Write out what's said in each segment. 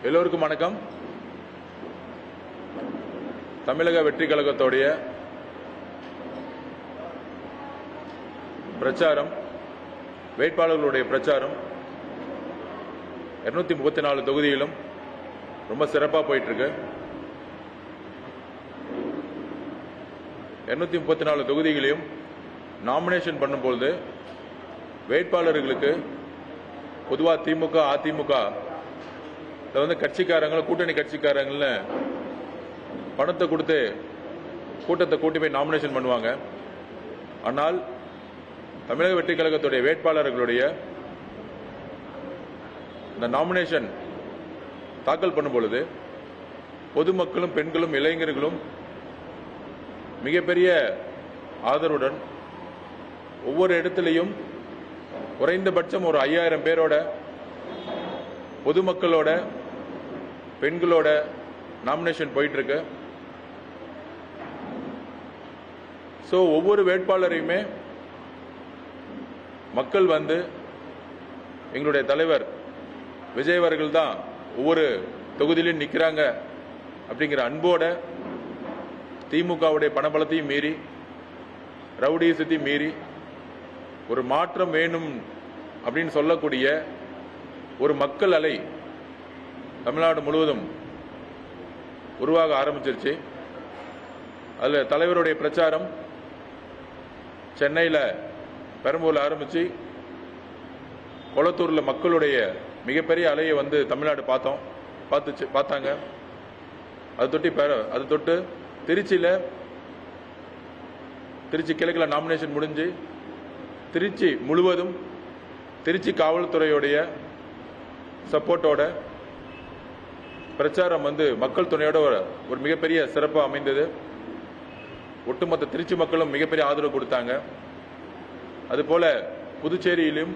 எல்லோருக்கும் வணக்கம். தமிழக வெற்றி கழகத்தோடைய பிரச்சாரம், வேட்பாளர்களுடைய பிரச்சாரம் 234 தொகுதியிலும் ரொம்ப சிறப்பாக போயிட்டு இருக்கு. 234 தொகுதிகளையும் நாமினேஷன் பண்ணும்போது வேட்பாளர்களுக்கு பொதுவாக திமுக, அதிமுக கட்சிக்காரங்க, கூட்டணி கட்சிக்காரங்கள பணத்தை கொடுத்து கூட்டத்தை கூட்டி போய் நாமினேஷன் பண்ணுவாங்க. ஆனால் தமிழக வெற்றி கழகத்துடைய வேட்பாளர்களுடைய இந்த நாமினேஷன் தாக்கல் பண்ணும் பொழுது பொதுமக்களும், பெண்களும், இளைஞர்களும் மிகப்பெரிய ஆதரவுடன் ஒவ்வொரு இடத்திலையும் குறைந்தபட்சம் ஒரு 5000 பேரோட பொதுமக்களோட, பெண்களோட நாமினேஷன் போயிட்டு இருக்கு. ஸோ ஒவ்வொரு வேட்பாளரையுமே மக்கள் வந்து எங்களுடைய தலைவர் விஜய் அவர்கள் தான் ஒவ்வொரு தொகுதியிலும் நிற்கிறாங்க அப்படிங்கிற அன்போட, திமுகவுடைய பணபலத்தையும் மீறி, ரவுடிசத்தையும் மீறி ஒரு மாற்றம் வேணும் அப்படின்னு சொல்லக்கூடிய ஒரு மக்கள் அலை தமிழ்நாடு முழுவதும் உருவாக ஆரம்பிச்சிருச்சு. அதில் தலைவருடைய பிரச்சாரம் சென்னையில் பெரம்பூரில் ஆரம்பித்து கொளத்தூரில் மக்களுடைய மிகப்பெரிய அலையை வந்து தமிழ்நாடு பார்த்தாங்க. அது தொட்டு திருச்சி கிழக்கில் நாமினேஷன் முடிஞ்சு திருச்சி முழுவதும் திருச்சி காவல்துறையுடைய சப்போர்ட்டோட பிரச்சாரம் வந்து மக்கள் துணையோட ஒரு மிகப்பெரிய சிறப்பாக அமைந்தது. ஒட்டுமொத்த திருச்சி மக்களும் மிகப்பெரிய ஆதரவு கொடுத்தாங்க. அதுபோல புதுச்சேரியிலும்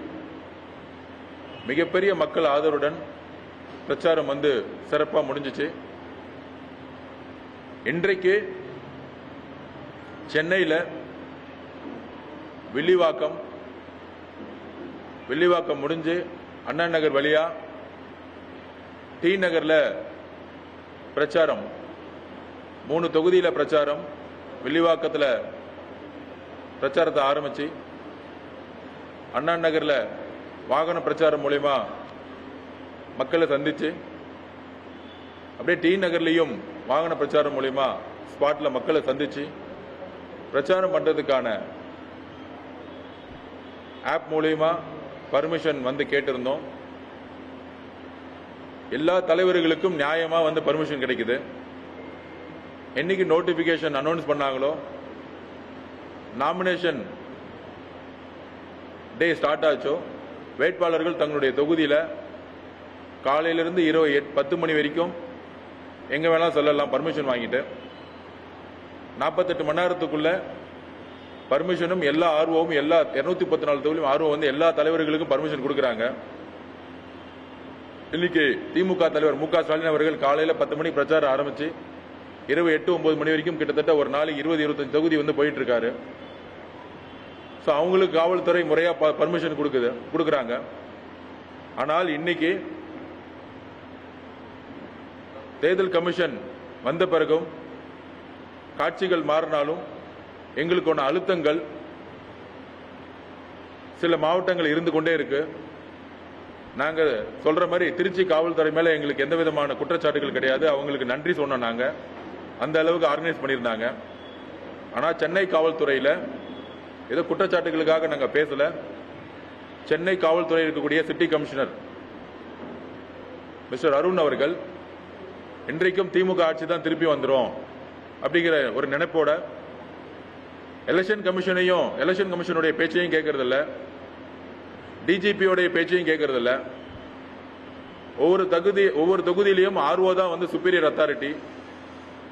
மிகப்பெரிய மக்கள் ஆதரவுடன் பிரச்சாரம் வந்து சிறப்பாக முடிஞ்சிச்சு. இன்றைக்கு சென்னையில் வில்லிவாக்கம் முடிஞ்சு அண்ணா நகர் வழியா டி நகரில் பிரச்சாரம், 3 தொகுதியில் பிரச்சாரம், வில்லிவாக்கத்தில் பிரச்சாரத்தை ஆரம்பிச்சு அண்ணா நகரில் வாகன பிரச்சாரம் மூலமா மக்களை சந்திச்சு, அப்படியே டி நகர்லையும் வாகன பிரச்சாரம் மூலமா ஸ்பாட்ல மக்களை சந்திச்சு பிரச்சாரம் பண்றதுக்கான ஆப் மூலமா பர்மிஷன் வந்து கேட்டிருந்தோம். எல்லா தலைவர்களுக்கும் நியாயமா வந்து பர்மிஷன் கிடைக்குது. என்னைக்கு நோட்டிபிகேஷன் அனௌன்ஸ் பண்ணாங்களோ, நாமினேஷன் டே ஸ்டார்ட் ஆச்சோ, வேட்பாளர்கள் தங்களுடைய தொகுதியில் காலையிலிருந்து இரவு 10 மணி வரைக்கும் எங்க வேணா சொல்லலாம் பர்மிஷன் வாங்கிட்டு. 48 மணி நேரத்துக்குள்ள பர்மிஷனும் எல்லா ஆர்வமும், எல்லா 234 தொகுதியும் ஆர்வம் வந்து எல்லா தலைவர்களுக்கும் பர்மிஷன் கொடுக்குறாங்க. இன்னைக்கு திமுக தலைவர் மு க ஸ்டாலின் அவர்கள் காலையில 10 மணிக்கு பிரச்சாரம் ஆரம்பிச்சு இரவு 8-9 மணி வரைக்கும் கிட்டத்தட்ட ஒரு நாளைக்கு 20-25 தொகுதி வந்து போயிட்டு இருக்காரு. ஸோ அவங்களுக்கு காவல்துறை முறையா பர்மிஷன் கொடுக்குறாங்க. ஆனால் இன்னைக்கு தேர்தல் கமிஷன் வந்த பிறகும் காட்சிகள் மாறினாலும் எங்களுக்கான அழுத்தங்கள் சில மாவட்டங்கள் இருந்து கொண்டே இருக்கு. நாங்க சொல்ற மாதிரி திருச்சி காவல்துறை மேல எங்களுக்கு எந்த விதமான குற்றச்சாட்டுகள் கிடையாது. அவங்களுக்கு நன்றி சொன்னோம். நாங்க அந்த அளவுக்கு ஆர்கனைஸ் பண்ணியிருந்தாங்க. ஆனா சென்னை காவல்துறையில ஏதோ குற்றச்சாட்டுகளுக்காக நாங்க பேசல. சென்னை காவல்துறை இருக்கக்கூடிய சிட்டி கமிஷனர் மிஸ்டர் அருண் அவர்கள் இன்றைக்கும் திமுக ஆட்சி தான் திருப்பி வந்துரும் அப்படிங்கிற ஒரு நினைப்போட எலெக்ஷன் கமிஷனுடைய பேச்சையும் கேட்கறதில்ல, டிஜிபியோடைய பேச்சையும் கேட்கறதில்ல. ஒவ்வொரு தொகுதியிலையும் ஆர்ஓ தான் வந்து சுப்பீரியர் அத்தாரிட்டி.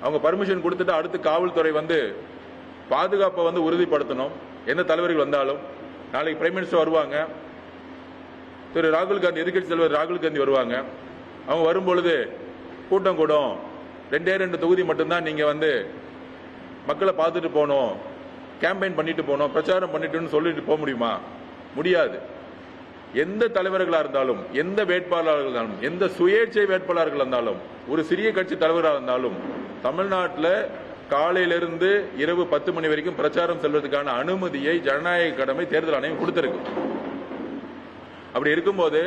அவங்க பர்மிஷன் கொடுத்துட்டு அடுத்து காவல்துறை வந்து பாதுகாப்பை வந்து உறுதிப்படுத்தணும். எந்த தலைவர்கள் வந்தாலும், நாளைக்கு பிரைம் மினிஸ்டர் வருவாங்க, திரு ராகுல் காந்தி, எதிர்கட்சி தலைவர் ராகுல் காந்தி வருவாங்க. அவங்க வரும்பொழுது கூட்டம் கூடும், 2 தொகுதி மட்டும்தான் நீங்க வந்து மக்களை பார்த்துட்டு போகணும், கேம்பெயின் பண்ணிட்டு போகணும், பிரச்சாரம் பண்ணிட்டு சொல்லிட்டு போக முடியுமா? முடியாது. எந்த தலைவர்களா இருந்தாலும், எந்த வேட்பாளர்கள் இருந்தாலும், எந்த சுயேட்சை வேட்பாளர்கள் இருந்தாலும், ஒரு சிறிய கட்சி தலைவராக இருந்தாலும் தமிழ்நாட்டில் காலையிலிருந்து இரவு 10 மணி வரைக்கும் பிரச்சாரம் செல்வதற்கான அனுமதியை ஜனநாயக கடமை தேர்தல் ஆணையம் கொடுத்திருக்கு. அப்படி இருக்கும்போது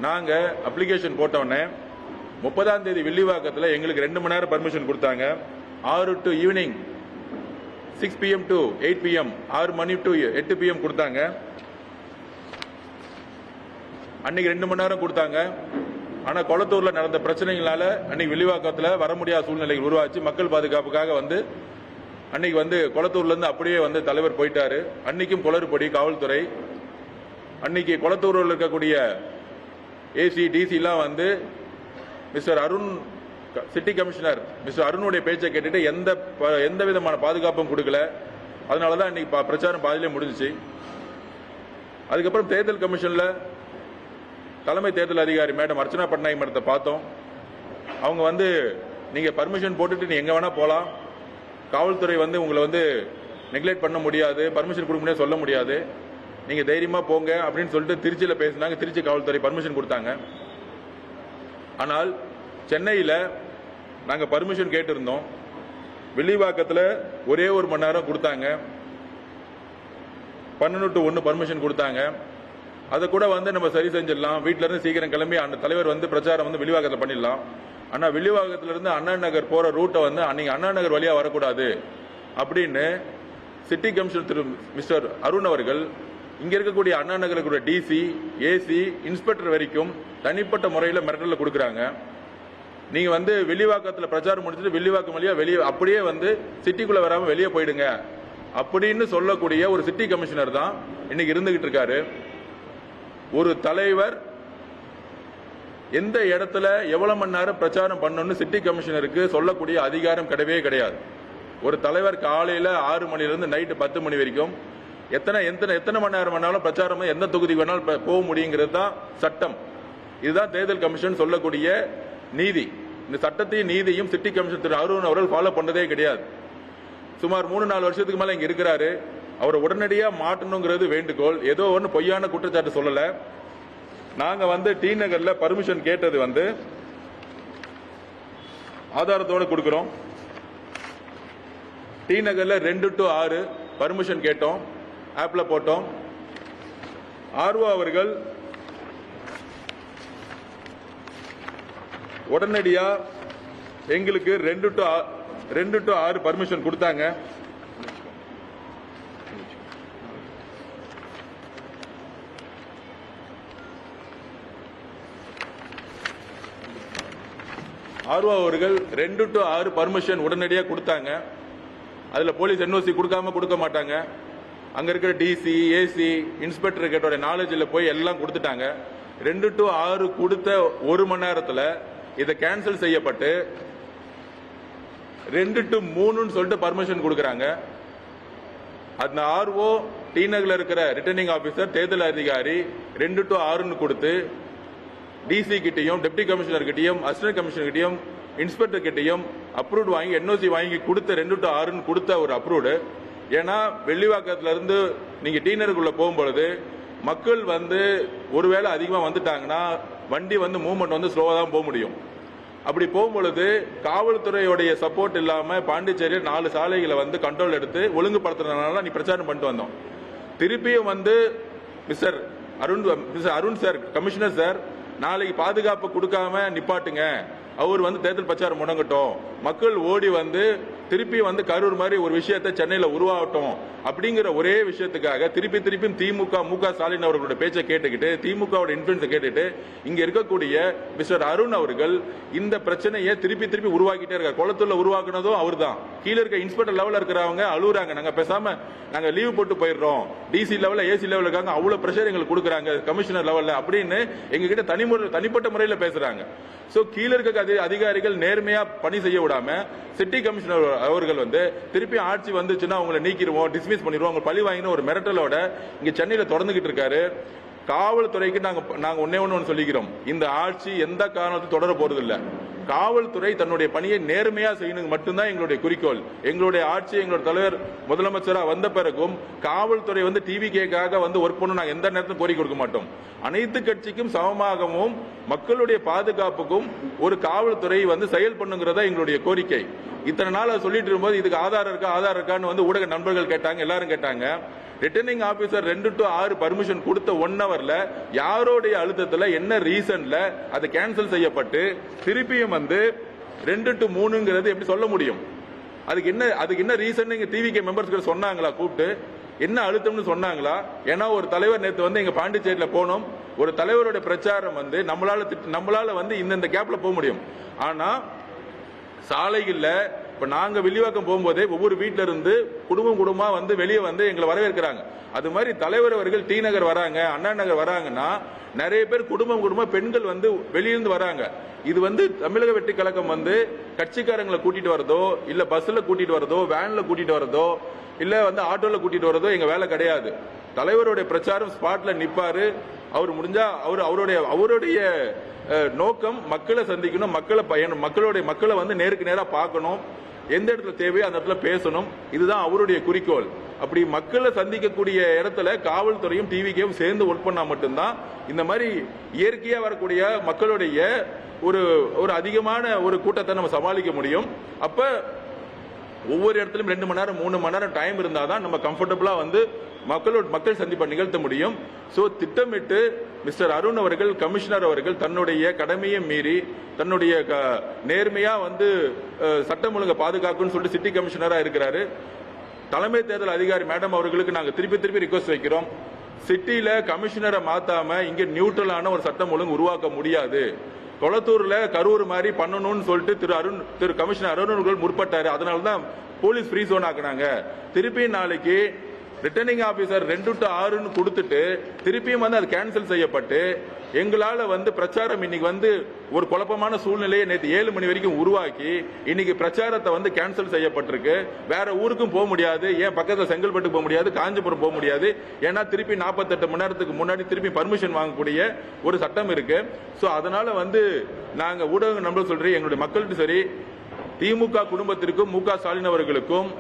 நாங்க அப்ளிகேஷன் போட்டோன்னே 30ஆம் தேதி வில்லிவாக்கத்தில் எங்களுக்கு 2 மணி நேரம் பர்மிஷன் கொடுத்தாங்க. 6 to evening 6 PM to 8 PM 6 மணி டு 8 PM கொடுத்தாங்க. அன்னைக்கு 2 மணி நேரம் கொடுத்தாங்க. ஆனா கொளத்தூர்ல நடந்த பிரச்சனைகளால அன்னைக்கு வில்லிவாக்கத்தில் வர முடியாத சூழ்நிலைகள் உருவாச்சு. மக்கள் பாதுகாப்புக்காக அன்னைக்கு கொளத்தூர்ல இருந்து அப்படியே தலைவர் போயிட்டாரு. அன்னைக்கும் குளறுபடி காவல்துறை. அன்னைக்கு கொளத்தூரில் இருக்கக்கூடிய ஏசி டிசி எல்லாம் mister Arun city commissioner mister அருணுடைய பேச்சை கேட்டுட்டு எந்த விதமான பாதுகாப்பும் கொடுக்கல. அதனாலதான் இன்னைக்கு பிரச்சாரம் பாதியிலே முடிஞ்சிச்சு. அதுக்கப்புறம் தேர்தல் கமிஷன்ல தலைமை தேர்தல் அதிகாரி மேடம் அர்ச்சனா பட்நாயக் மேடத்தை பார்த்தோம். அவங்க நீங்க பர்மிஷன் போட்டுட்டு நீ எங்க வேணா போலாம், காவல்துறை உங்களை நெக்லெக்ட் பண்ண முடியாது, பர்மிஷன் கொடுக்க முடியாது, சொல்ல முடியாது, நீங்க தைரியமா போங்க அப்படின்னு சொல்லிட்டு திருச்சியில பேசினாங்க. திருச்சி காவல்துறை பர்மிஷன் கொடுத்தாங்க. ஆனால் சென்னையில் நாங்க பர்மிஷன் கேட்டிருந்தோம். வில்லிவாக்கத்தில் ஒரே 1 மணி நேரம் கொடுத்தாங்க. 12 to 1 பர்மிஷன் கொடுத்தாங்க. அதை கூட நம்ம சரி செஞ்சிடலாம், வீட்டில இருந்து சீக்கிரம் கிளம்பி அந்த தலைவர் பிரச்சாரம் வில்லிவாக்கத்தில் பண்ணிடலாம். ஆனா வில்லிவாக்கத்திலிருந்து அண்ணா நகர் போற ரூட்டை அன்னைக்கு அண்ணா நகர் வழியா வரக்கூடாது அப்படின்னு சிட்டி கமிஷனர் திரு மிஸ்டர் அருண் அவர்கள் இங்க இருக்கக்கூடிய அண்ணா நகருக்கு டிசி, ஏசி, இன்ஸ்பெக்டர் வரைக்கும் தனிப்பட்ட முறையில் மிரட்டல கொடுக்குறாங்க. நீங்க வில்லிவாக்கத்தில் பிரச்சாரம் முடிச்சுட்டு வில்லிவாக்கம் வழியா வெளியே அப்படியே சிட்டிக்குள்ள வராம வெளியே போயிடுங்க அப்படின்னு சொல்லக்கூடிய ஒரு சிட்டி கமிஷனர் தான் இன்னைக்கு இருந்துகிட்டு இருக்காரு. ஒரு தலைவர் எந்த இடத்துல எவ்வளவு மணி நேரம் பிரச்சாரம் பண்ணணும்னு சிட்டி கமிஷனருக்கு சொல்லக்கூடிய அதிகாரம் கிடையவே கிடையாது. ஒரு தலைவர் காலையில 6 மணிலிருந்து நைட்டு 10 மணி வரைக்கும் எத்தனை மணி நேரம் வேணாலும் பிரச்சாரம் எந்த தொகுதிக்கு வேணாலும் போக முடியுங்கிறது தான் சட்டம். இதுதான் தேர்தல் கமிஷன் சொல்லக்கூடிய நீதி. இந்த சட்டத்தையும் நீதியும் சிட்டி கமிஷன் திரு அருண் அவர்கள் ஃபாலோ பண்ணதே கிடையாது. சுமார் 3-4 வருஷத்துக்கு மேல இங்க இருக்கிறாரு. அவரை உடனடியா மாற்றணுங்கிறது வேண்டுகோள். ஏதோ ஒன்று பொய்யான குற்றச்சாட்டு சொல்லல. நாங்க டி நகர்ல பர்மிஷன் கேட்டது ஆதாரத்தோட கொடுக்கிறோம். டி நகர்ல 2 to 6 பர்மிஷன் கேட்டோம், ஆப்ல போட்டோம். ஆர்வோ அவர்கள் உடனடியா எங்களுக்கு 2 to 6 பர்மிஷன் கொடுத்தாங்க. ஆர்வோ அவர்கள் 2 to 6 பர்மிஷன் உடனடியாக கொடுத்தாங்க. அதுல போலீஸ் என்ஓசி கொடுக்க மாட்டாங்க. அங்க இருக்கிற டிசி, ஏசி, இன்ஸ்பெக்டர் கேட்டோட நாலேஜில் போய் எல்லாம் கொடுத்துட்டாங்க. 2 to 6 கொடுத்த 1 மணி நேரத்தில் இதை கேன்சல் செய்யப்பட்டு 2 to 3 சொல்லிட்டு பர்மிஷன் கொடுக்கறாங்க. அந்த ஆர்ஓ டி நகர்ல இருக்கிற ரிட்டர்னிங் ஆபீசர் தேர்தல் அதிகாரி 2 to 6 கொடுத்து டிசி கிட்டையும், டெப்டி கமிஷனர் கிட்டையும், அசிஸ்டன்ட் கமிஷனர் கிட்டையும், இன்ஸ்பெக்டர் கிட்டையும் அப்ரூவ்ட் வாங்கி என்ஓசி வாங்கி கொடுத்த 2 to 6 கொடுத்த ஒரு அப்ரூவ்டு. ஏன்னா வெள்ளிவாக்கத்துல இருந்து நீங்க டி நகருக்குள்ள போகும்பொழுது மக்கள் ஒருவேளை அதிகமா வந்துட்டாங்கன்னா வண்டி மூவ்மெண்ட் ஸ்லோவா தான் போக முடியும். அப்படி போகும்பொழுது காவல்துறையுடைய சப்போர்ட் இல்லாம பாண்டிச்சேரியில் 4 சாலைகளை கண்ட்ரோல் எடுத்து ஒழுங்குபடுத்துறதுனால நீ பிரச்சாரம் பண்ணிட்டு வந்தோம். திருப்பியும் mister Arun sir, commissioner sir, நாளைக்கு பாதுகாப்பு கொடுக்காம நிப்பாட்டுங்க, அவர் தேர்தல் பிரச்சாரம் முடங்கட்டும், மக்கள் ஓடி திருப்பி கரூர் மாதிரி ஒரு விஷயத்தை சென்னையில உருவாகட்டும் அப்படிங்கிற ஒரே விஷயத்துக்காக திருப்பி திமுக மு.க. ஸ்டாலின் அவர்களுடைய பேச்சை கேட்டுக்கிட்டு, திமுகவோட இன்ஃபுளுன்ஸை கேட்டுட்டு இங்க இருக்கக்கூடிய மிஸ்டர் அருண் அவர்கள் இந்த பிரச்சனையை திருப்பி உருவாக்கிட்டே இருக்காரு. குளத்தூர்ல உருவாக்குனதும் அவர் தான். கீழே இருக்க இன்ஸ்பெக்டர் லெவலில் இருக்கிறவங்க அழுகுறாங்க, நாங்க பேசாம நாங்க லீவ் போட்டு போயிடுறோம், டிசி லெவலில், ஏசி லெவலில் இருக்காங்க, அவ்வளவு பிரஷர் எங்களுக்கு கொடுக்குறாங்க கமிஷனர் லெவலில் அப்படின்னு எங்ககிட்ட தனிப்பட்ட முறையில் பேசுறாங்க. சோ கீழே இருக்க அதிகாரிகள் நேர்மையா பணி செய்ய விடாம சிட்டி கமிஷனர் அவர்கள் திருப்பி ஆட்சி வந்துச்சுன்னா அவங்களை நீக்கிடுவோம், டிஸ்மிஸ் பண்ணிடுவோம், அவங்க பழி வாங்கின ஒரு மிரட்டலோட இங்க சென்னையில தொடர்ந்துகிட்டு இருக்காரு. காவல்துறைக்கு நாங்க ஒன்னே ஒன்னு சொல்லிக்கிறோம், இந்த ஆட்சி எந்த காரணத்தையும் தொடர போறது இல்ல. காவல்துறை தன்னுடைய பணியை நேர்மையா செய்யணும் மட்டும்தான் எங்களுடைய குறிக்கோள். எங்களுடைய ஆட்சி, எங்களுடைய தலைவர் முதலமைச்சராக வந்த பிறகும் காவல்துறை வந்து டிவிகேக்காக வந்து ஒர்க் பண்ணணும் நாங்கள் எந்த நேரத்திலும் கோரிக்கை கொடுக்க மாட்டோம். அனைத்து கட்சிக்கும் சமமாகவும் மக்களுடைய பாதுகாப்புக்கும் ஒரு காவல்துறை வந்து செயல் பண்ணுங்கிறதா எங்களுடைய கோரிக்கை. இத்தனை நாள் சொல்லிட்டு இருக்கும்போது இதுக்கு ஆதாரம் இருக்கான்னு வந்து ஊடக நண்பர்கள் கேட்டாங்க, எல்லாரும் கேட்டாங்க. ரிட்டர்னிங் ஆபீசர் 2 to 6 பர்மிஷன் கொடுத்த 1 ஹவர்ல யாரோடைய அழுத்தத்துல என்ன ரீசன்ல அது கேன்சல் செய்யப்பட்டு திருப்பியும் வந்து 2 to 3ங்கிறது எப்படி சொல்ல முடியும்? அதுக்கு என்ன ரீசன் டிவிகே மெம்பர்ஸ் சொன்னாங்களா? கூப்பிட்டு என்ன அழுத்தம்னு சொன்னாங்களா? ஏன்னா ஒரு தலைவர் நேற்று வந்து எங்க பாண்டிச்சேரியில போனோம். ஒரு தலைவருடைய பிரச்சாரம் வந்து நம்மளால வந்து இந்த கேப்ல போக முடியும். ஆனா சாலைகள்ல இப்ப நாங்க வில்லிவாக்கம் போகும்போதே ஒவ்வொரு வீட்டில இருந்து குடும்பமா வந்து வெளியே வந்து எங்களை வரவேற்கிறாங்க. அது மாதிரி தலைவர் அவர்கள் டி நகர் வராங்க, அண்ணா நகர் வராங்கன்னா நிறைய பேர் குடும்பமா பெண்கள் வந்து வெளியிருந்து வராங்க. இது வந்து தமிழக வெற்றி கழகம் வந்து கட்சிக்காரங்களை கூட்டிட்டு வரதோ, இல்ல பஸ்ல கூட்டிட்டு வரதோ, வேன்ல கூட்டிட்டு வரதோ, இல்ல வந்து ஆட்டோல கூட்டிட்டு வரதோ எங்க வேலை கிடையாது. தலைவருடைய பிரச்சாரம் ஸ்பாட்ல நிப்பாரு. அவர் முடிஞ்சா அவருடைய நோக்கம் மக்களை சந்திக்கணும், மக்களை வந்து நேருக்கு நேரா பார்க்கணும், எந்த இடத்துல தேவையோ அந்த இடத்துல பேசணும். இதுதான் அவருடைய குறிக்கோள். அப்படி மக்களை சந்திக்கக்கூடிய இடத்துல காவல்துறையும் டிவிக்கும் சேர்ந்து ஒர்க் பண்ணா மட்டும்தான் இந்த மாதிரி இயற்கையா வரக்கூடிய மக்களுடைய ஒரு அதிகமான ஒரு கூட்டத்தை நம்ம சமாளிக்க முடியும். அப்ப ஒவ்வொரு இடத்துலயும் 2 மணி நேரம் 3 மணி நேரம் டைம் இருந்தாதான் நம்ம கம்ஃபர்டபுளா வந்து மக்கள் சந்திப்பை நிகழ்த்த முடியும். சோ திட்டமிட்டு மிஸ்டர் அருண் அவர்கள், கமிஷனர் அவர்கள் தன்னுடைய கடமையை மீறி தன்னுடைய நேர்மையா வந்து சட்டம் ஒழுங்கை பாதுகாக்கணும்னு சொல்லிட்டு சிட்டி கமிஷனரா இருக்கிறாரு. தலைமை தேர்தல் அதிகாரி மேடம் அவர்களுக்கு நாங்க திருப்பி ரிக்வெஸ்ட் வைக்கிறோம். சிட்டியில கமிஷனரை மாத்தாம இங்க நியூட்ரலான ஒரு சட்டம் ஒழுங்கு உருவாக்க முடியாது. கொளத்தூர்ல கரூர் மாதிரி பண்ணணும்னு சொல்லிட்டு திரு கமிஷனர் அருண் அவர்கள் முற்பட்டாரு. அதனாலதான் போலீஸ் ஃப்ரீ ஜோன் ஆக்குனாங்க. திருப்பி நாளைக்கு ரிட்டர்னிங் ஆபீசர் 2 to 6 கொடுத்துட்டு திருப்பியும் வந்து அது கேன்சல் செய்யப்பட்டு எங்களால வந்து பிரச்சாரம் இன்னைக்கு வந்து ஒரு குழப்பமான சூழ்நிலையை நேற்று 7 மணி வரைக்கும் உருவாக்கி இன்னைக்கு பிரச்சாரத்தை வந்து கேன்சல் செய்யப்பட்டிருக்கு. வேற ஊருக்கும் போக முடியாது. ஏன் பக்கத்துல செங்கல்பட்டு போக முடியாது, காஞ்சிபுரம் போக முடியாது. ஏன்னா திருப்பி 48 மணி நேரத்துக்கு முன்னாடி திருப்பி பர்மிஷன் வாங்கக்கூடிய ஒரு சட்டம் இருக்கு. சோ அதனால வந்து நாங்க ஊடக நண்பர்கள் சொல்றேன், எங்களுடைய மக்களுக்கு சரி, திமுக குடும்பத்திற்கும் மு க ஸ்டாலின் அவர்களுக்கும்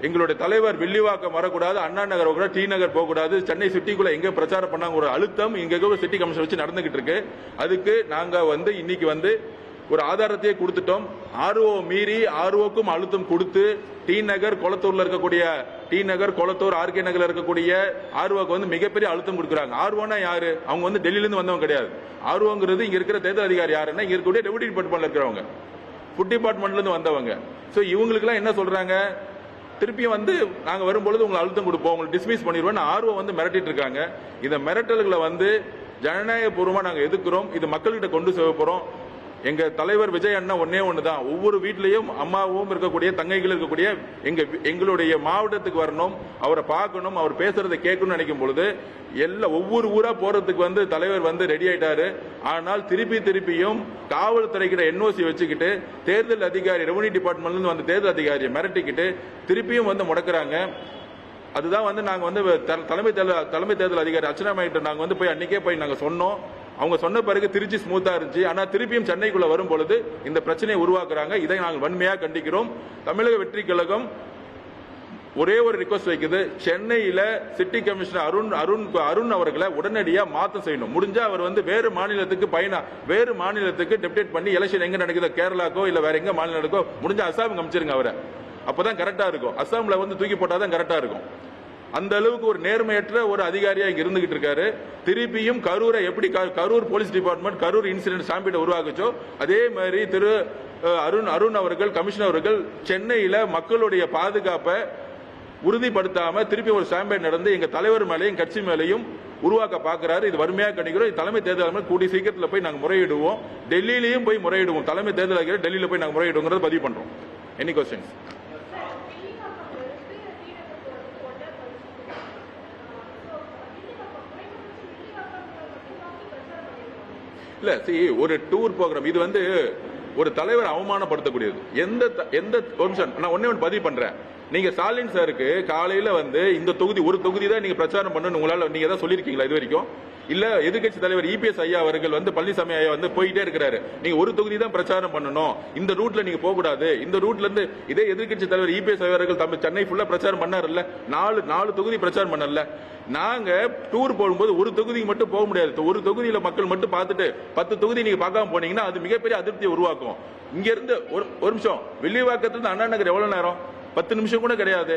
எங்களுடைய தலைவர் வில்லிவாக்கம் வரக்கூடாது, அண்ணா நகர் கூட, டி நகர் போகக்கூடாது, சென்னை சிட்டிக்குள்ள எங்க பிரச்சாரம் பண்ணாங்க ஒரு அழுத்தம் இங்க சிட்டி கமிஷன் வச்சு நடந்துகிட்டு இருக்கு. அதுக்கு நாங்க வந்து இன்னைக்கு வந்து ஒரு ஆதாரத்தையே கொடுத்துட்டோம். ஆர்ஓ மீறி ஆர்ஓக்கும் அழுத்தம் கொடுத்து டி நகர் கொளத்தூர்ல இருக்கக்கூடிய டி நகர் கொளத்தூர் ஆர்கே நகர்ல இருக்கக்கூடிய ஆர்ஓக்கு வந்து மிகப்பெரிய அழுத்தம் கொடுக்குறாங்க. ஆர்ஓனா யாரு? அவங்க வந்து டெல்லியில இருந்து வந்தவங்க கிடையாது. ஆர்ஓங்கிறது இங்க இருக்கிற தேர்தல் அதிகாரி யாருன்னா இங்க இருக்கக்கூடிய டெபுட்டி டிபார்ட்மெண்ட்ல இருக்கிறவங்க, ஃபுட் டிபார்ட்மெண்ட்ல இருந்து வந்தவங்க. சோ இவங்களுக்கு எல்லாம் என்ன சொல்றாங்க? திருப்பியும் வந்து நாங்க வரும்பொழுது உங்களுக்கு அழுத்தம் கொடுப்போம், உங்களுக்கு டிஸ்மிஸ் பண்ணிடுவோம் ஆர்வம் வந்து மிரட்டிட்டு இருக்காங்க. இந்த மிரட்டல்களை வந்து ஜனநாயகபூர்வமா நாங்க எதிர்க்கிறோம். இது மக்கள்கிட்ட கொண்டு செல்ல போறோம். எங்க தலைவர் விஜய் அண்ணா ஒண்ணுதான், ஒவ்வொரு வீட்லயும் அம்மாவும் இருக்கக்கூடிய தங்கைகள் இருக்கக்கூடிய எங்களுடைய மாவட்டத்துக்கு வரணும், அவரை பார்க்கணும், அவர் பேசுறதை கேட்கணும்னு நினைக்கும் பொழுது ஒவ்வொரு ஊரா போறதுக்கு வந்து தலைவர் வந்து ரெடி ஆயிட்டாரு. ஆனால் திருப்பியும் காவல்துறை கிட்ட என்ஓசி வச்சுக்கிட்டு தேர்தல் அதிகாரி ரெவன்யூ டிபார்ட்மெண்ட்ல இருந்து வந்து தேர்தல் அதிகாரியை மிரட்டிக்கிட்டு திருப்பியும் வந்து முடக்குறாங்க. அதுதான் வந்து நாங்க வந்து தலைமை தேர்தல் அதிகாரி அர்ச்சனா மேடம் நாங்க வந்து போய் அன்னைக்கே போய் நாங்க சொன்னோம். அவங்க சொன்ன பிறகு திருச்சி ஸ்மூத்தா இருந்துச்சு. ஆனா திருப்பியும் சென்னைக்குள்ள வரும் பொழுது இந்த பிரச்சனையை உருவாக்குறாங்க. இதை நாங்கள் வன்மையா கண்டிக்கிறோம். தமிழக வெற்றி கழகம் ஒரே ஒரு ரிக்வஸ்ட் வைக்குது, சென்னையில சிட்டி கமிஷனர் அருண் அவர்களை உடனடியா மாற்றம் செய்யணும். முடிஞ்சா அவர் வந்து வேறு மாநிலத்துக்கு டெப்டேட் பண்ணி எலெக்ஷன் எங்க நடக்குதோ கேரளாக்கோ இல்ல வேற எங்க மாநிலம் நடக்கோ முடிஞ்சா அசாம் அமைச்சிருங்க அவரை. அப்பதான் கரெக்டா இருக்கும். அசாம்ல வந்து தூக்கி போட்டாதான் கரெக்டா இருக்கும். அந்த அளவுக்கு ஒரு நேர்மையற்ற ஒரு அதிகாரியா இங்க இருந்துகிட்டு இருக்காரு. திருப்பியும் கரூரை எப்படி Karur police department Karur incident stampede உருவாக்குச்சோ அதே மாதிரி திரு அருண் அவர்கள் கமிஷனர் அவர்கள் சென்னையில மக்களுடைய பாதுகாப்பை உறுதிப்படுத்தாம திருப்பி ஒரு ஸ்டாம்பேட் நடந்து எங்க தலைவர் மேலையும் கட்சி மேலையும் உருவாக்க பாக்குறாரு. இது வறுமையாக கண்டிக்கிறோம். தலைமை தேர்தல் கூடிய சீக்கிரத்தில் போய் நாங்க முறையிடுவோம். டெல்லியிலையும் போய் முறையிடுவோம். தலைமை தேர்தல் அதிகாரி டெல்லியில போய் நாங்க முறையிடுவோம் பதிவு பண்றோம். Any questions? இல்ல ஒரு டூர் ப்ரோக்ராம் இது வந்து ஒரு தலைவர் அவமானப்படுத்தக்கூடியது. எந்த நான் ஒன்னே ஒன்று பதிவு பண்றேன். நீங்க ஸ்டாலின் சாருக்கு காலையில வந்து இந்த தொகுதி ஒரு தொகுதி தான் நீங்க பிரச்சாரம் பண்ணணும் உங்களால நீங்க தான் சொல்லிருக்கீங்களா இது வரைக்கும்? இல்ல எதிர்கட்சி தலைவர் இபிஎஸ் ஐயா அவர்கள் வந்து பழனிசாமி ஐயா வந்து போயிட்டே இருக்கிறாரு, நீங்க ஒரு தொகுதி தான் பிரச்சாரம் பண்ணணும், இந்த ரூட்ல நீங்க போக கூடாது, இந்த ரூட்ல இருந்து இதே எதிர்கட்சி தலைவர் இபிஎஸ் அவர்கள் தமிழ் சென்னை ஃபுல்லா பிரச்சாரம் பண்ணாருல்ல, நாலு தொகுதி பிரச்சாரம் பண்ணல. நாங்க டூர் போகும்போது ஒரு தொகுதிக்கு மட்டும் போக முடியாது, ஒரு தொகுதியில மக்கள் மட்டும் பார்த்துட்டு 10 தொகுதி நீங்க பார்க்காம போனீங்கன்னா அது மிகப்பெரிய அதிருப்தியை உருவாக்கும். இங்க இருந்து ஒரு நிமிஷம் வில்லிவாக்கத்துல அண்ணா நகர் எவ்வளவு நேரம்? 10 நிமிஷம் கூட கிடையாது.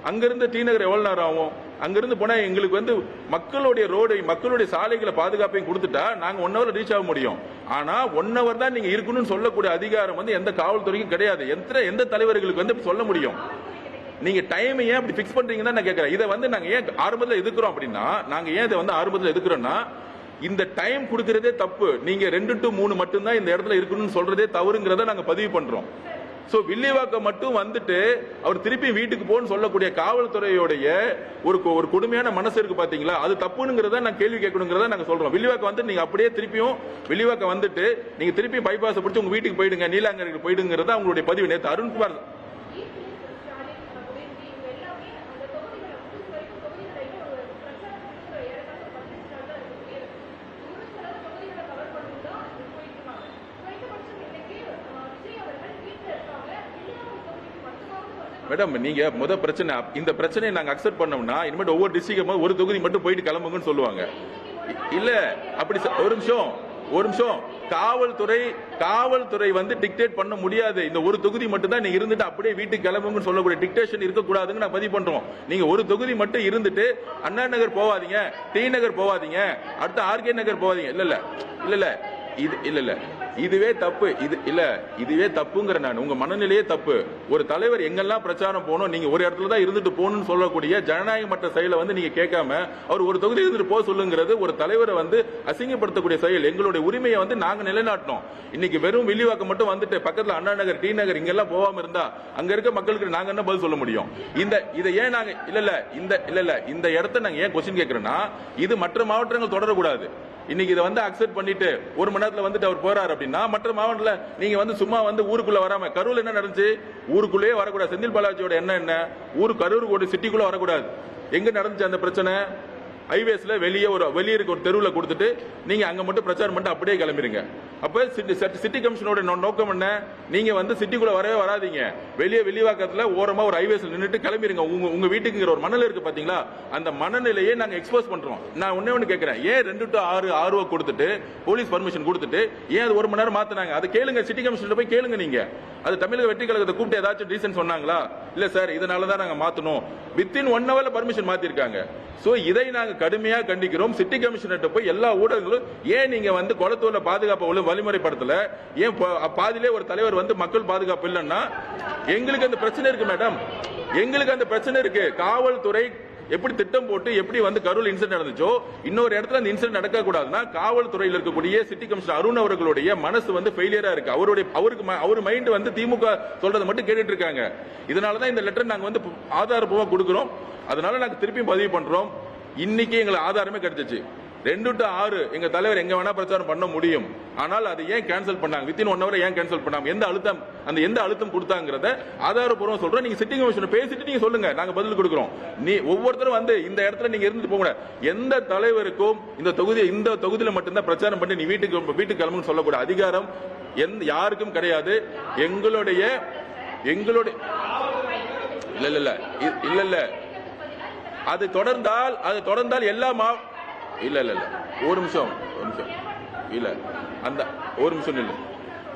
அங்கிருந்து டி நகர் எவ்வளவு நேரம் ஆகும்? அங்கிருந்து போனா எங்களுக்கு வந்து மக்களுடைய ரோடு மக்களுடைய சாலைகளை பாதுகாப்பையும் கொடுத்துட்டா நாங்க 1 ஹவர் ரீச் ஆக முடியும். ஆனா 1 ஹவர் தான் நீங்க இருக்கணும்னு சொல்லக்கூடிய அதிகாரம் வந்து எந்த காவல்துறைக்கும் கிடையாது. எந்த தலைவர்களுக்கு வந்து சொல்ல முடியும்? நீங்க டைம் ஏன் அப்படி பிக்ஸ் பண்றீங்கன்னு நான் கேட்கிறேன். இதை வந்து நாங்க ஏன் ஆரம்பத்தில் எதுக்குறோம் அப்படின்னா, நாங்க ஏன் இதை வந்து ஆரம்பத்தில் எதுக்குறோம்னா, இந்த டைம் கொடுக்கறதே தப்பு. நீங்க 2 to 3 மட்டும்தான் இந்த இடத்துல இருக்கணும்னு சொல்றதே தவறுங்கிறத நாங்க பதிவு பண்றோம். சோ வில்லிவாக்கம் மட்டும் வந்துட்டு அவர் திருப்பி வீட்டுக்கு போன்னு சொல்லக்கூடிய காவல்துறையோடைய ஒரு கொடுமையான மனசு இருக்கு பாத்தீங்களா, அது தப்புங்கிறத நான் கேள்வி கேட்கணுங்கிறத நாங்க சொல்றோம். வில்லிவாக்கம் வந்து நீங்க அப்படியே திருப்பியும் வில்லிவாக்கம் வந்துட்டு நீங்க திருப்பி பைபாஸ் பிடிச்சி உங்க வீட்டுக்கு போயிடுங்க, நீலாங்கரைக்கு போயிடுங்கிறத அவங்களுடைய பதிவு. நேற்று அருண்குமார் மேடம், நீங்க பிரச்சனை இந்த பிரச்சனையை நாங்க அக்செப்ட் பண்ணோம்னா இனிமேல் ஒவ்வொரு டிஸ்ட்ரிக்ட் ஒரு தொகுதி மட்டும் போயிட்டு கிளம்புங்கன்னு சொல்லுவாங்க. இல்ல அப்படி ஒரு நிமிஷம் காவல்துறை வந்து டிக்டேட் பண்ண முடியாது. இந்த ஒரு தொகுதி மட்டும் தான் நீங்க இருந்துட்டு அப்படியே வீட்டுக்கு கிளம்புங்கன்னு சொல்லக்கூடிய டிக்டேஷன் இருக்கக்கூடாதுன்னு நான் பதிவு பண்றோம். நீங்க ஒரு தொகுதி மட்டும் இருந்துட்டு அண்ணா நகர் போவாதீங்க, டி நகர் போவாதீங்க, அடுத்து ஆர்கே நகர் போவாதீங்க. இல்ல இதுவே தப்பு. இதுவே தப்புங்கிற நான் உங்க மனநிலையே தப்பு. ஒரு தலைவர் எங்கெல்லாம் பிரச்சாரம் போகணும், நீங்க ஒரு இடத்துல தான் இருந்துட்டு போகணும்னு சொல்லக்கூடிய ஜனநாயக மற்ற செயலை வந்து நீங்க கேட்காம அவர் ஒரு தொகுதி இருந்துட்டு போக சொல்லுங்கிறது ஒரு தலைவரை வந்து அசிங்கப்படுத்தக்கூடிய செயல். எங்களுடைய உரிமையை வந்து நாங்க நிலைநாட்டணும். இன்னைக்கு வெறும் வில்லிவாக்கம் மட்டும் வந்துட்டு பக்கத்துல அண்ணா நகர் டி நகர் இங்கெல்லாம் போகாம இருந்தா அங்க இருக்க மக்களுக்கு நாங்க என்ன பதில் சொல்ல முடியும்? இதை ஏன் நாங்க இந்த இடத்த நாங்க ஏன் கொஸ்டின் கேட்கிறோம்னா, இது மற்ற மாவட்டங்கள் தொடரக்கூடாது. இன்னைக்கு இதை வந்து அக்செப்ட் பண்ணிட்டு 1 மணி நேரத்துல வந்துட்டு அவர் போறாரு அப்படின்னா மற்ற மாவட்டத்துல நீங்க வந்து சும்மா வந்து ஊருக்குள்ள வராம, கரூர்ல என்ன நடந்துச்சு? ஊருக்குள்ளேயே வரக்கூடாது. செந்தில் பாலாஜியோட என்ன கரூர் சிட்டிக்குள்ள வரக்கூடாது. எங்க நடந்துச்சு அந்த பிரச்சனை? ஹைவேஸ்ல வெளியே இருக்க ஒரு தெருவில் கொடுத்துட்டு நீங்க அங்க மட்டும் பிரச்சாரம் பண்ணிட்டு அப்படியே கிளம்பிடுங்க. அப்ப சிட்டி கமிஷனோட நோக்கம் என்ன? நீங்க வந்து சிட்டிக்குள்ள வரவே வராதீங்க, வெளியே வில்லிவாக்கத்துல ஓரமா ஒரு ஹைவேஸ்ல நின்றுட்டு கிளம்பிடுங்க உங்க வீட்டுக்குங்கிற ஒரு மனநிலை இருக்கு பாத்தீங்களா? அந்த மனநிலையை நாங்க எக்ஸ்போஸ் பண்றோம். நான் ஒண்ணு கேட்கிறேன், ஏன் 2 to 6 கொடுத்துட்டு போலீஸ் பர்மிஷன் கொடுத்துட்டு ஏன் அது 1 மணி நேரம் மாத்தினாங்க? அதை கேளுங்க, சிட்டி கமிஷனர் போய் கேளுங்க. நீங்க அது தமிழக வெற்றி கழகத்தை கூப்பிட்டு ஏதாச்சும் ரீசன் சொன்னாங்களா? இல்ல சார் இதனாலதான் நாங்க மாத்தணும், வித்தின் 1 ஹவர்ல பர்மிஷன் மாத்திருக்காங்க. சோ இதை நாங்க கடுமையா கண்டிக்கிறோம். சிட்டி கமிஷனர் போய் எல்லா ஊடகங்களும் ஏன் நீங்க வந்து குளத்தூர்ல பாதுகாப்பு வழிமுறைப்படுத்தல, ஏன் பாதியிலே ஒரு தலைவர் வந்து மக்கள் பாதுகாப்பு இல்லைன்னா எங்களுக்கு அந்த பிரச்சனை இருக்கு மேடம். எங்களுக்கு அந்த பிரச்சனை இருக்கு. காவல்துறை எப்படி திட்டம் போட்டு எப்படி வந்து கரூர் இன்சிடென்ட் நடந்துச்சோ இன்னொரு இடத்துல அந்த இன்சிடென்ட் நடக்க கூடாதுன்னா காவல்துறையில் இருக்கக்கூடிய சிட்டி கமிஷனர் அருண் அவர்களுடைய மனசு வந்து ஃபெயிலியரா இருக்கு. அவர் மைண்ட் வந்து திமுக சொல்றதை மட்டும் கேட்டுட்டு இருக்காங்க. இதனாலதான் இந்த லெட்டர் நாங்க வந்து ஆதாரப்பூர்வமா கொடுக்கிறோம். அதனால நாங்க திருப்பியும் பதிவு பண்றோம். இன்னைக்கு எங்களுக்கு ஆதாரமே கிடைச்சிச்சு. 2 to 6 எங்க தலைவர் எங்க வேணா பிரச்சாரம் பண்ண முடியும். ஆனால் அதை ஏன் கேன்சல் பண்ணாங்க? வித்தின் 1 ஹவர் ஏன் கேன்சல் பண்ணாங்க? எந்த அழுத்தம் கொடுத்தாங்கிறத ஆதாரப்பூர்வம் சொல்றோம். நீங்க சிட்டிங் கமிஷனர் பேசிட்டு நீங்க சொல்லுங்க, நாங்க பதில் கொடுக்கிறோம். நீ ஒவ்வொருத்தரும் வந்து இந்த இடத்துல நீங்க இருந்துட்டு போக எந்த தலைவருக்கும் இந்த தொகுதியில மட்டும்தான் பிரச்சாரம் பண்ணி நீ வீட்டுக்கு கிளம்புன்னு சொல்லக்கூடிய அதிகாரம் யாருக்கும் கிடையாது. எங்களுடைய இல்ல அது தொடர்ந்தால் எல்லா இல்ல ஒரு நிமிஷம்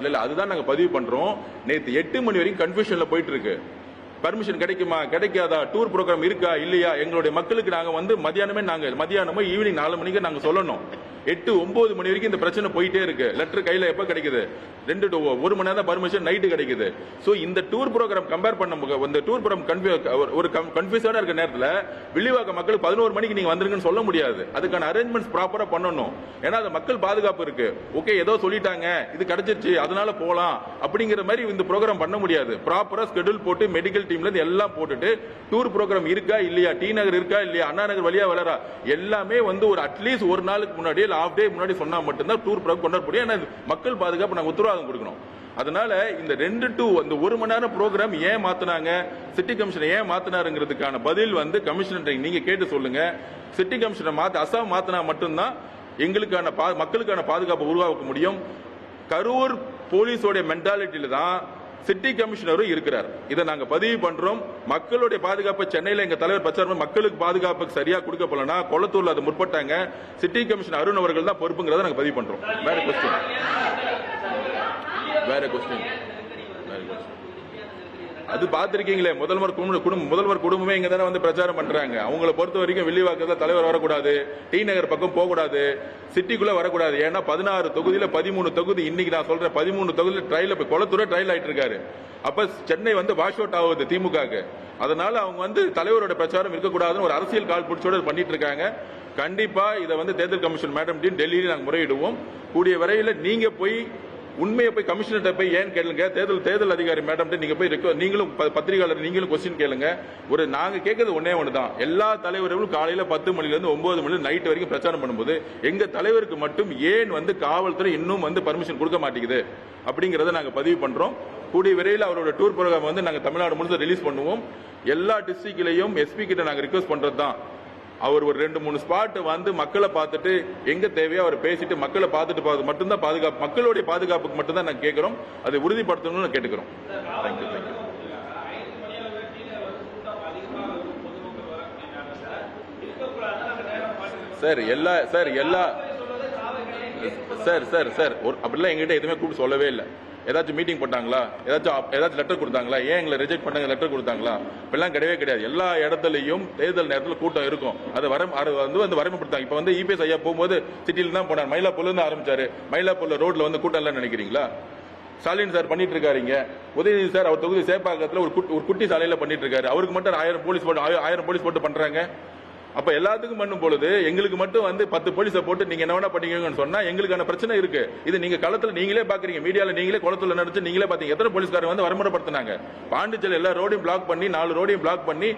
இல்ல அதுதான் நாங்க பதிவு பண்றோம். நேத்து 8 மணி வரைக்கும் கன்ஃபியூஷன்ல போயிட்டு இருக்கு. பர்மிஷன் கிடைக்குமா கிடைக்காதா, டூர் ப்ரோக்ராம் இருக்கா இல்லையா, எங்களுடைய மக்களுக்கு நாங்க வந்து மதியானமோ ஈவினிங் 4 மணிக்கு நாங்க சொல்லணும். 8-9 மணி வரைக்கும் இந்த பிரச்சனை போயிட்டே இருக்கு. லெட்டர் கையில எப்ப கிடைக்குது? 2 to 1 மணி நேரம் பர்மிஷன் நைட்டு கிடைக்குது. சோ இந்த டூர் ப்ரோக்ராம் கம்பேர் பண்ண இந்த டூர் ப்ரோக்ராம் ஒரு கன்ஃபியூஷனா இருக்க நேரத்துல வில்லிவாக்க மக்கள் 11 மணிக்கு நீங்க வந்துருங்கன்னு சொல்ல முடியாது. அதுக்கான அரேஞ்ச்மெண்ட்ஸ் ப்ராப்பரா பண்ணணும். ஏன்னா அது மக்கள் பாதுகாப்பு இருக்கு. ஓகே ஏதோ சொல்லிட்டாங்க இது கிடைச்சிருச்சு அதனால போலாம் அப்படிங்கிற மாதிரி இந்த ப்ரோக்ராம் பண்ண முடியாது. ப்ராப்பரா ஸ்கெட்யூல் போட்டு மெடிக்கல் டீம்ல இருந்து எல்லாம் போட்டுட்டு டூர் ப்ரோக்ராம் இருக்கா இல்லையா, டி நகர் இருக்கா இல்லையா, அண்ணா நகர் வழியா வளரா எல்லாமே வந்து ஒரு அட்லீஸ்ட் ஒரு நாளுக்கு முன்னாடி ஹாஃப் டே முன்னாடி சொன்னா மட்டும்தான் டூர் ப்ரோக்ராம் கொண்டாட முடியும். மக்கள் பாதுகாப்பு நாங்க உத்தரவாதம் கொடுக்கணும். அதனால இந்த 2 to அந்த 1 மணி நேரம் ப்ரோக்ராம் ஏன் மாத்தினாங்க, சிட்டி கமிஷனர் ஏன் மாத்தினாருங்கிறதுக்கான பதில் வந்து கமிஷனர் நீங்க கேட்டு சொல்லுங்க. சிட்டி கமிஷனர் மாத்த அசாம் மாத்தினா மட்டும்தான் எங்களுக்கான மக்களுக்கான பாதுகாப்பு உருவாக்க முடியும். கரூர் போலீஸோட மென்டாலிட்டியில தான் சிட்டி கமிஷனரும் இருக்கிறார். இதை நாங்க பதிவு பண்றோம். மக்களுடைய பாதுகாப்பு சென்னையில எங்க தலைவர் பிரச்சாரம் மக்களுக்கு பாதுகாப்புக்கு சரியா கொடுக்கப்படலனா கொளத்தூர்ல அது முற்பட்டாங்க. சிட்டி கமிஷனர் அருண் அவர்கள் தான் பொறுப்புங்கிறத நாங்க பதிவு பண்றோம். வேற கொஸ்டின் அது பாத்திருக்கீங்களே, முதல்வர் குடும்பமே இங்க தானே வந்து பிரச்சாரம் பண்றாங்க. அவங்களை பொறுத்த வரைக்கும் வில்லிவாக்கத்துல தலைவர் வரக்கூடாது, டி நகர் பக்கம் போகக்கூடாது, சிட்டிக்குள்ள வரக்கூடாது. ஏன்னா 16 தொகுதியில 13 தொகுதி இன்னைக்கு நான் சொல்றேன் 13 தொகுதியில ட்ரையல் கொளத்தூர ட்ரையல் ஆயிட்டு இருக்காரு. அப்ப சென்னை வந்து வாஷ் அவுட் ஆகுது திமுக. அதனால அவங்க வந்து தலைவரோட பிரச்சாரம் இருக்கக்கூடாதுன்னு ஒரு அரசியல் கால் பிடிச்சோட பண்ணிட்டு இருக்காங்க. கண்டிப்பா இதை வந்து தேர்தல் கமிஷன் மேடம் டெல்லியில நாங்க முறையிடுவோம். கூடிய வரையில நீங்க போய் உண்மையை போய் கமிஷனர் போய் ஏன் கேளுங்க, தேர்தல் அதிகாரி மேடம் நீங்க போய் நீங்களும் பத்திரிகையாளர் நீங்களும் கொஸ்டின் கேளுங்க. நாங்க கேட்கறது ஒன்னே ஒண்ணுதான், எல்லா தலைவர்களும் காலையில 10 மணில இருந்து 9 மணி நைட் வரைக்கும் பிரச்சாரம் பண்ணும்போது எங்க தலைவருக்கு மட்டும் ஏன் வந்து காவல்துறை இன்னும் வந்து பர்மிஷன் கொடுக்க மாட்டேங்குது அப்படிங்கறத நாங்க பதிவு பண்றோம். கூடிய விரைவில் அவரோட டூர் ப்ரோக்ராம் வந்து நாங்க தமிழ்நாடு முழுக்க ரிலீஸ் பண்ணுவோம். எல்லா டிஸ்ட்ரிக்ட்லயும் எஸ்பி கிட்ட நாங்க ரிக்வெஸ்ட் பண்றது தான், அவர் ஒரு 2-3 ஸ்பாட் வந்து மக்களை பார்த்துட்டு எங்க தேவையோ அவர் பேசிட்டு மக்களை பார்த்துட்டு மட்டும்தான் பாதுகாப்பு, மக்களுடைய பாதுகாப்புக்கு மட்டும்தான் நாங்க கேட்கிறோம். அதை உறுதிப்படுத்தணும்னு கேட்டுக்கிறோம். தேங்க்யூ. சார் அப்படிலாம் எங்ககிட்ட எதுவுமே கூப்பிட்டு சொல்லவே இல்லை. ஏதாச்சும் மீட்டிங் போட்டாங்களா, ஏதாச்சும் லெட்டர் கொடுத்தாங்களா, ஏன் எங்களை ரிஜெக்ட் பண்ணாங்க லெட்டர் கொடுத்தாங்களா, இப்பெல்லாம் கிடையவே கிடையாது. எல்லா இடத்துலையும் தேர்தல் நேரத்தில் கூட்டம் இருக்கும். அதை வரம்படுத்தாங்க. இப்ப வந்து இபிஎஸ் ஐயா போகும்போது சிட்டில தான் போனார், மயிலாப்பூர்ல இருந்து ஆரம்பிச்சாரு. மயிலாப்பூர்ல ரோட்ல வந்து கூட்டம் எல்லாம் நினைக்கிறீங்களா? ஸ்டாலின் சார் பண்ணிட்டு இருக்காருங்க. உதயநிதி சார் அவர் தொகுதி சேப்பாக்கத்துல ஒரு குட்டி சாலையில பண்ணிட்டு இருக்காரு. அவருக்கு மட்டும் 1000 போலீஸ் போட்டு பண்றாங்க. அப்ப எல்லாத்துக்கும் பண்ணும் பொழுது எங்களுக்கு மட்டும் வந்து 10 போலீஸை போட்டு நீங்க என்ன வேணா பண்ணீங்கன்னு சொன்னா எங்களுக்கான பிரச்சனை இருக்கு. இது நீங்க களத்துல நீங்களே பாக்குறீங்க, மீடியால நீங்களே குளத்துல நடந்து நீங்களே பாத்தீங்க. எத்தனை போலீஸ்காரங்க வந்து வரமுறைப்படுத்தினாங்க. பாண்டிச்சேரி எல்லா ரோடையும் பிளாக் பண்ணி 4 ரோடையும் பிளாக் பண்ணி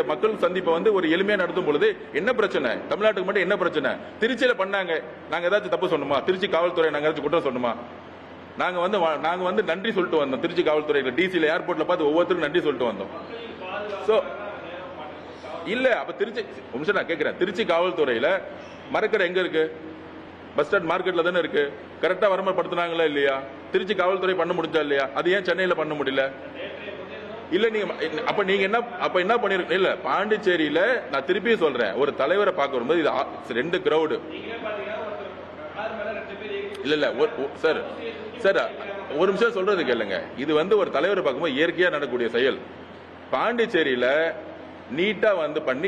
மக்கள் சந்திப்பை வந்து ஒரு எளிமையா நடத்தும் பொழுது என்ன பிரச்சனை? தமிழ்நாட்டுக்கு மட்டும் என்ன பிரச்சனை? திருச்சியில பண்ணாங்க, நாங்க ஏதாச்சும் தப்பு சொன்னோமா? திருச்சி காவல்துறை நாங்க ஏதாச்சும் குற்றம் சொன்னோமா? நாங்க வந்து நன்றி சொல்லிட்டு வந்தோம். திருச்சி காவல்துறையில டிசில ஏர்போர்ட்ல பார்த்து ஒவ்வொருத்தரும் நன்றி சொல்லிட்டு வந்தோம். சோ இல்ல அப்ப திருச்சி நான் கேட்கிறேன், திருச்சி காவல்துறையில மரக்கடை எங்க இருக்கு? பஸ் ஸ்டாண்ட் மார்க்கெட்ல தானே இருக்கு. கரெக்டா வரம்படுத்தினாங்களா இல்லையா? திருச்சி காவல்துறை பண்ண முடிஞ்சா இல்லையா? அது ஏன் சென்னையில பண்ண முடியல? இல்ல நீங்க என்ன பண்ணிருக்க? இல்ல பாண்டிச்சேரியில நான் திருப்பி சொல்றேன், ஒரு தலைவரை பார்க்க வரும்போது இது 2 கிரௌடு. இல்ல சார் ஒரு நிமிஷம் சொல்றது கேளுங்க. இது வந்து ஒரு தலைவரை பார்க்கும்போது இயற்கையா நடக்கக்கூடிய செயல். பாண்டிச்சேரியில நீட்டா வந்து பண்ணி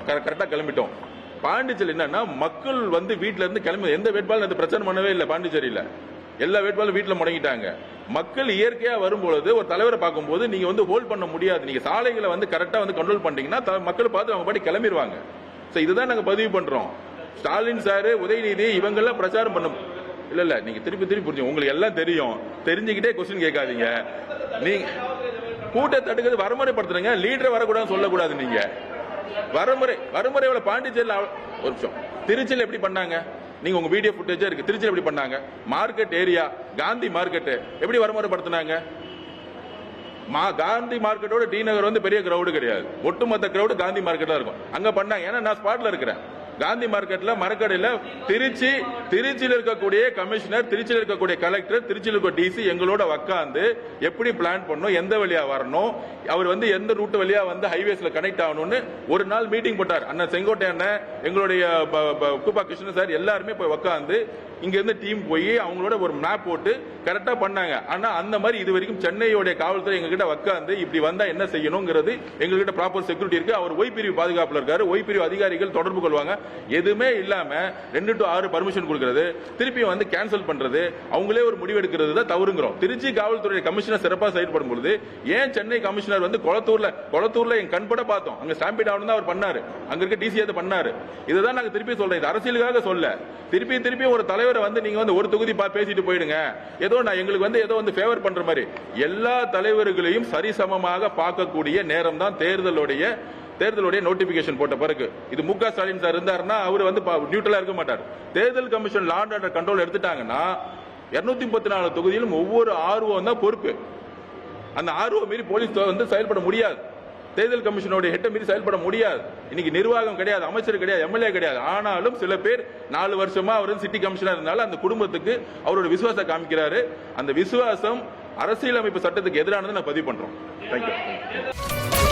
கரெக்டா கிளம்பிட்டோம். பாண்டிச்சேரி என்னன்னா மக்கள் வந்து வீட்டுல இருந்து கிளம்பி எந்த வேட்பாளரும் பிரச்சனை பண்ணவே இல்லை. பாண்டிச்சேரியில எல்லா வேட்பாளரும் வீட்டுல முடங்கிட்டாங்க. மக்கள் இயற்கையா வரும்பொழுது ஒரு தலைவரை பார்க்கும்போது நீங்க வந்து ஹோல்ட் பண்ண முடியாது. நீங்க சாலைகளை வந்து கரெக்டா வந்து கண்ட்ரோல் பண்ணீங்கன்னா மக்கள் பார்த்து அவங்க பாட்டி கிளம்பிடுவாங்க. இதுதான் நாங்க பதிவு பண்றோம். ஸ்டாலின் சார், உதயநிதி இவங்க எல்லாம் பிரச்சாரம் பண்ண இல்ல நீங்க திருப்பி புரிஞ்சு உங்களுக்கு எல்லாம் தெரியும். தெரிஞ்சுக்கிட்டே கொஸ்டின் கேட்காதீங்க. நீங்க கூட்டத்தை தடுக்கிறது வரமுறைப்படுத்துறீங்க. லீடர் வரக்கூடாதுன்னு சொல்லக்கூடாது. நீங்க வரமுறை பாண்டிச்சேரியில் ஒரு நிமிஷம் திருச்சியில் எப்படி பண்ணாங்க? நீங்க உங்க வீடியோ ஃபுட்டேஜ் இருக்கு. திருச்சியில் எப்படி பண்ணாங்க? மார்க்கெட் ஏரியா காந்தி மார்க்கெட் எப்படி வரமுறைப்படுத்தினாங்க? காந்தி மார்க்கெட்டோட டி நகர் வந்து பெரிய கிரௌடு கிடையாது. ஒட்டுமொத்த கிரௌடு காந்தி மார்க்கெட்ல இருக்கும். அங்க பண்ணாங்க. ஏன்னா நான் ஸ்பாட்ல இருக்கிறேன். காந்தி மார்க்கெட்ல மரக்கடையில திருச்சியில் இருக்கக்கூடிய கமிஷனர், திருச்சியில் இருக்கக்கூடிய கலெக்டர், திருச்சியில் இருக்க டிசி எங்களோட உட்கார்ந்து எப்படி பிளான் பண்ணணும், எந்த வழியா வரணும், அவர் வந்து எந்த ரூட் வழியா வந்து ஹைவேஸ்ல கனெக்ட் ஆகணும்னு ஒரு நாள் மீட்டிங் போட்டார். அண்ணன் செங்கோட்டை அண்ணன், எங்களுடைய கூப்பா கிருஷ்ணன் சார் எல்லாருமே போய் உட்காந்து இங்க இருந்து டீம் போய் அவங்களோட ஒரு மேப் போட்டு கரெக்டா பண்ணாங்க. ஆனா அந்த மாதிரி இது வரைக்கும் சென்னையோட காவல்துறை எங்ககிட்ட உட்காந்து இப்படி வந்தா என்ன செய்யணுங்கிறது எங்ககிட்ட ப்ராப்பர் செக்யூரிட்டி இருக்கு. அவர் ஓய் பிரிவு பாதுகாப்புல இருக்காரு. ஓய் பிரிவு அதிகாரிகள் தொடர்பு கொள்வாங்க. எதுவுமே இல்லாம 2 to 6 பர்மிஷன் கொடுக்கிறது, திருப்பி வந்து கேன்சல் பண்றது, அவங்களே ஒரு முடிவு எடுக்கிறது தான் தவறுங்கிறோம். திருச்சி காவல்துறை கமிஷனர் சிறப்பா செயல்படும் பொழுது ஏன் சென்னை கமிஷனர் வந்து கொளத்தூர்ல என் கண்பட பார்த்தோம். அங்க ஸ்டாம்பிட் ஆகணும் தான் அவர் பண்ணாரு. அங்க இருக்க டிசி அதை பண்ணாரு. இதுதான் நாங்க திருப்பி சொல்றேன். இது அரசியலுக்காக சொல்ல. திருப்பி ஒரு தலைவரை வந்து நீங்க வந்து ஒரு தொகுதி பேசிட்டு போயிடுங்க. ஏதோ நான் எங்களுக்கு வந்து ஏதோ வந்து ஃபேவர் பண்ற மாதிரி எல்லா தலைவர்களையும் சரிசமமாக பார்க்கக்கூடிய நேரம் தான் தேர்தலுடைய நோட்டிபிகேஷன் போட்ட பிறகு. இது முக ஸ்டாலின் சார் இருந்தாருன்னா அவர் வந்து நியூட்ரலா இருக்க மாட்டார். தேர்தல் commission law and order control எடுத்துட்டாங்கன்னா 234 தொகுதியிலும் ஒவ்வொரு ஆர்ஓ தான் பொறுப்பு. அந்த ஆர்ஓ மீறி போலீஸ் வந்து செயல்பட முடியாது. தேர்தல் கமிஷனுடைய ஹெட்டை மீறி செயல்பட முடியாது. இன்னைக்கு நிர்வாகம் கிடையாது, அமைச்சர் கிடையாது, எம்எல்ஏ கிடையாது. ஆனாலும் சில பேர் 4 வருஷமா அவர் சிட்டி கமிஷனர் இருந்தாலும் அந்த குடும்பத்துக்கு அவரோட விசுவாசம் காமிக்கிறாரு. அந்த விசுவாசம் அரசியலமைப்பு சட்டத்துக்கு எதிரானது நான் பதிவு பண்றோம். தேங்க்யூ.